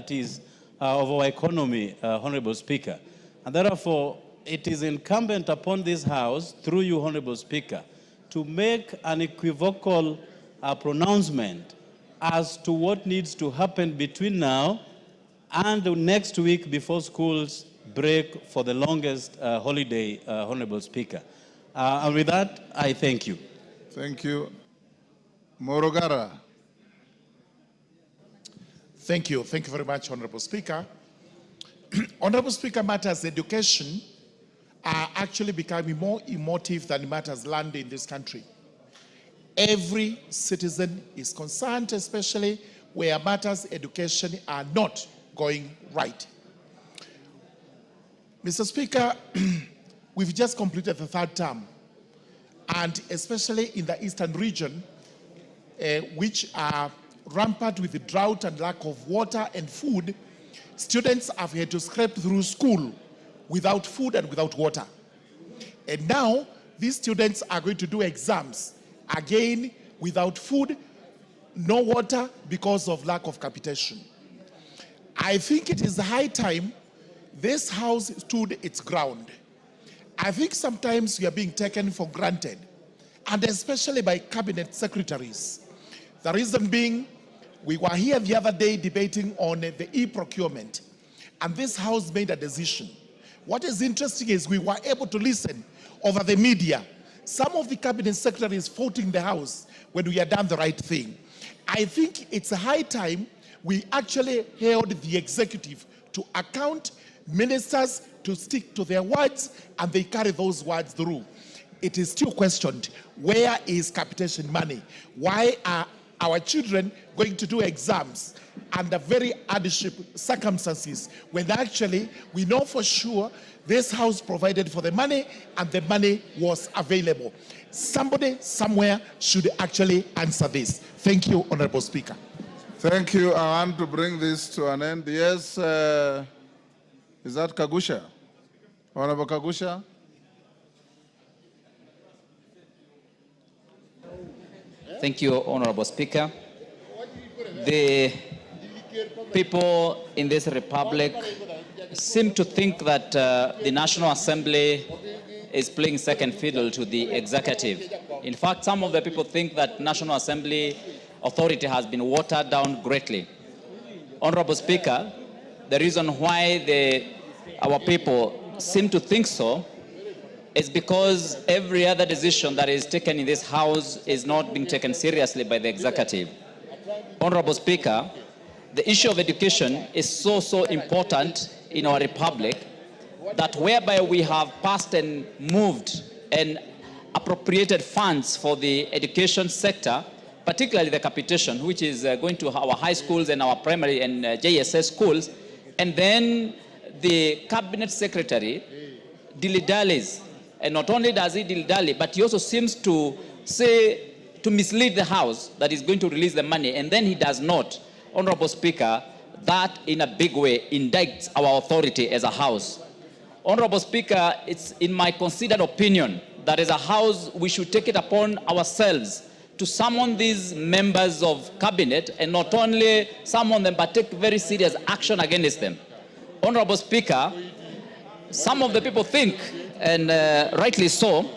that is of our economy, Honorable Speaker. And therefore, it is incumbent upon this House, through you, Honorable Speaker, to make an equivocal pronouncement as to what needs to happen between now and next week before schools break for the longest holiday, Honorable Speaker. And with that, I thank you. Thank you. Morogara. Thank you. Thank you very much, Honorable Speaker. Honorable Speaker, matters education are actually becoming more emotive than matters land in this country. Every citizen is concerned, especially where matters education are not going right. Mr. Speaker, we've just completed the third term, and especially in the eastern region, which are rampant with the drought and lack of water and food, students have had to scrape through school without food and without water. And now, these students are going to do exams, again, without food, no water, because of lack of capitation. I think it is high time this House stood its ground. I think sometimes we are being taken for granted, and especially by cabinet secretaries. The reason being, we were here the other day debating on the e-procurement, and this House made a decision. What is interesting is we were able to listen over the media. Some of the cabinet secretaries faulting the House when we had done the right thing. I think it's a high time we actually held the executive to account, ministers to stick to their words, and they carry those words through. It is still questioned, where is capitation money? Why are our children going to do exams under very hardship circumstances when actually we know for sure this House provided for the money and the money was available? Somebody somewhere should actually answer this. Thank you, Honorable Speaker. Thank you. I want to bring this to an end. Yes, is that Kagusha? Honorable Kagusha? Thank you, Honorable Speaker. The people in this republic seem to think that the National Assembly is playing second fiddle to the executive. In fact, some of the people think that National Assembly authority has been watered down greatly. Honorable Speaker, the reason why our people seem to think so is because every other decision that is taken in this House is not being taken seriously by the executive. Honorable Speaker, the issue of education is so important in our republic that whereby we have passed and moved and appropriated funds for the education sector, particularly the capitation, which is going to our high schools and our primary and JSS schools, and then the cabinet secretary dilly-dallies. And not only does he dilly-dally, but he also seems to say, to mislead the House that he's going to release the money, and then he does not. Honorable Speaker, that in a big way indicts our authority as a House. Honorable Speaker, it's in my considered opinion that as a House, we should take it upon ourselves to summon these members of cabinet, and not only summon them, but take very serious action against them. Honorable Speaker, some of the people think, and rightly so,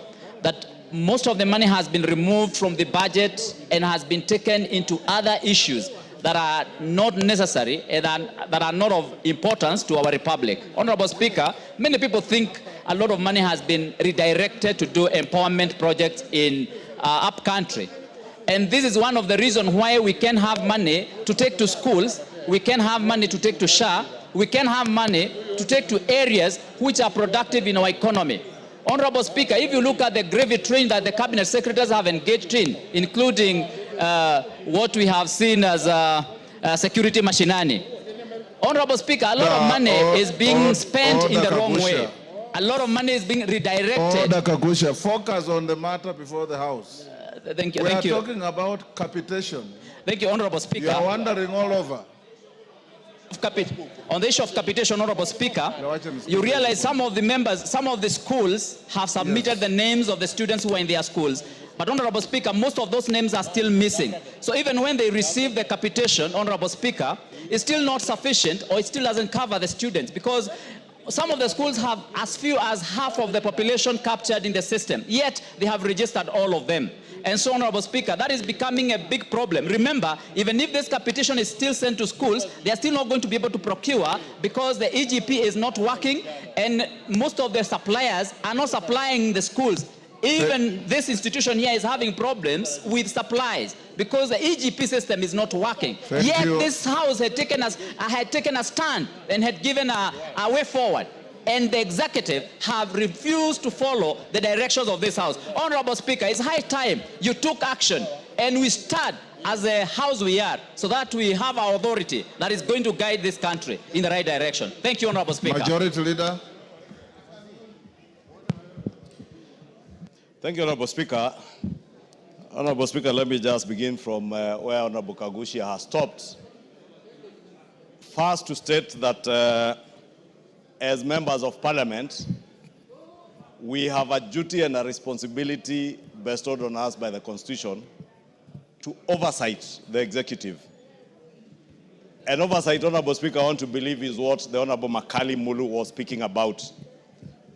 that most of the money has been removed from the budget and has been taken into other issues that are not necessary and that are not of importance to our republic. Honorable Speaker, many people think a lot of money has been redirected to do empowerment projects in up country. And this is one of the reasons why we can have money to take to schools, we can have money to take to SHA, we can have money to take to areas which are productive in our economy. Honorable Speaker, if you look at the gravy train that the cabinet secretaries have engaged in, including what we have seen as security machinani. Honorable Speaker, a lot of money is being spent in the wrong way. A lot of money is being redirected. Order, Kagusha. Focus on the matter before the House. Thank you. We are talking about capitation. Thank you, Honorable Speaker. You are wandering all over. On the issue of capitation, Honorable Speaker, you realize some of the members, some of the schools have submitted the names of the students who are in their schools. But But, Honorable Speaker, most of those names are still missing. So even when they receive the capitation, Honorable Speaker, it's still not sufficient, or it still doesn't cover the students, because some of the schools have as few as half of the population captured in the system, yet they have registered all of them. And so, Honorable Speaker, that is becoming a big problem. Remember, even if this capitation is still sent to schools, they are still not going to be able to procure because the EGP is not working, and most of the suppliers are not supplying the schools. Even this institution here is having problems with supplies because the EGP system is not working. Yet this House had taken a stand and had given a way forward. And the executive have refused to follow the directions of this House. Honorable Speaker, it's high time you took action and we start as a House we are, so that we have our authority that is going to guide this country in the right direction. Thank you, Honorable Speaker. Majority Leader. Thank you, Honorable Speaker. Honorable Speaker, let me just begin from where Honorable Kagushia has stopped. First, to state that as members of Parliament, we have a duty and a responsibility bestowed on us by the Constitution to oversight the executive. And oversight, Honorable Speaker, I want to believe is what the Honorable Makali Mulu was speaking about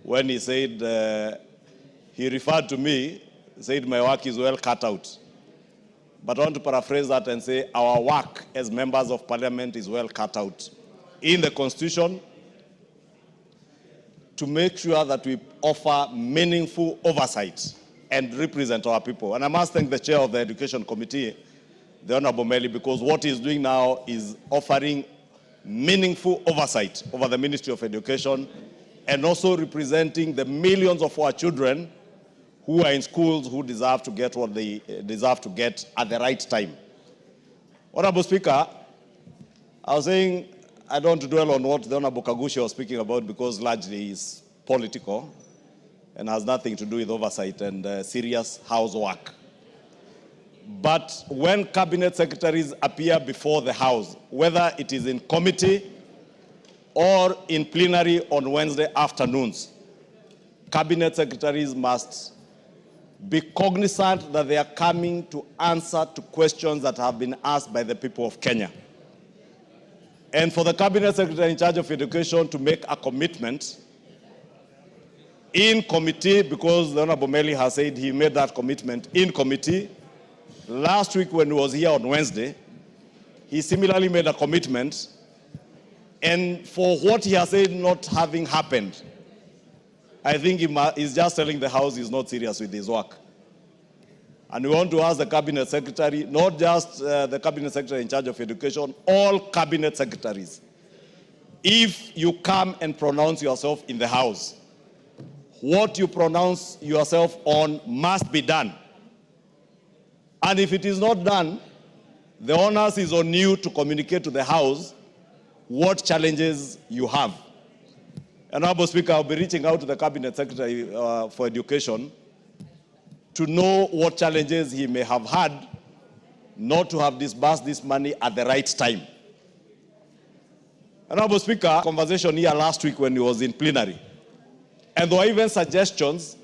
when he said, he referred to me, said my work is well cut out. But I want to paraphrase that and say our work as members of Parliament is well cut out in the Constitution to make sure that we offer meaningful oversight and represent our people. And I must thank the chair of the Education Committee, the Honorable Meli, because what he's doing now is offering meaningful oversight over the Ministry of Education and also representing the millions of our children who are in schools who deserve to get what they deserve to get at the right time. Honorable Speaker, I was saying I don't want to dwell on what the Honorable Kagushia was speaking about because largely is political and has nothing to do with oversight and serious housework. But when cabinet secretaries appear before the House, whether it is in committee or in plenary on Wednesday afternoons, cabinet secretaries must be cognizant that they are coming to answer to questions that have been asked by the people of Kenya. And for the cabinet secretary in charge of education to make a commitment in committee, because the Honorable Meli has said he made that commitment in committee. Last week when he was here on Wednesday, he similarly made a commitment. And for what he has said not having happened, I think he's just telling the House he's not serious with his work. And we want to ask the cabinet secretary, not just the cabinet secretary in charge of education, all cabinet secretaries, if you come and pronounce yourself in the House, what you pronounce yourself on must be done. And if it is not done, the onus is on you to communicate to the House what challenges you have. And Honorable Speaker, I'll be reaching out to the cabinet secretary for education to know what challenges he may have had not to have disbursed this money at the right time. Honorable Speaker, conversation here last week when he was in plenary. And there were even suggestions,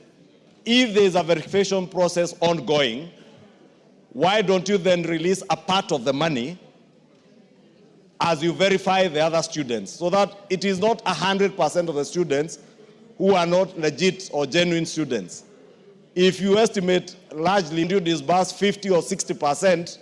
if there is a verification process ongoing, why don't you then release a part of the money as you verify the other students, so that it is not 100% of the students who are not legit or genuine students. If you estimate largely you disburse 50 or 60%,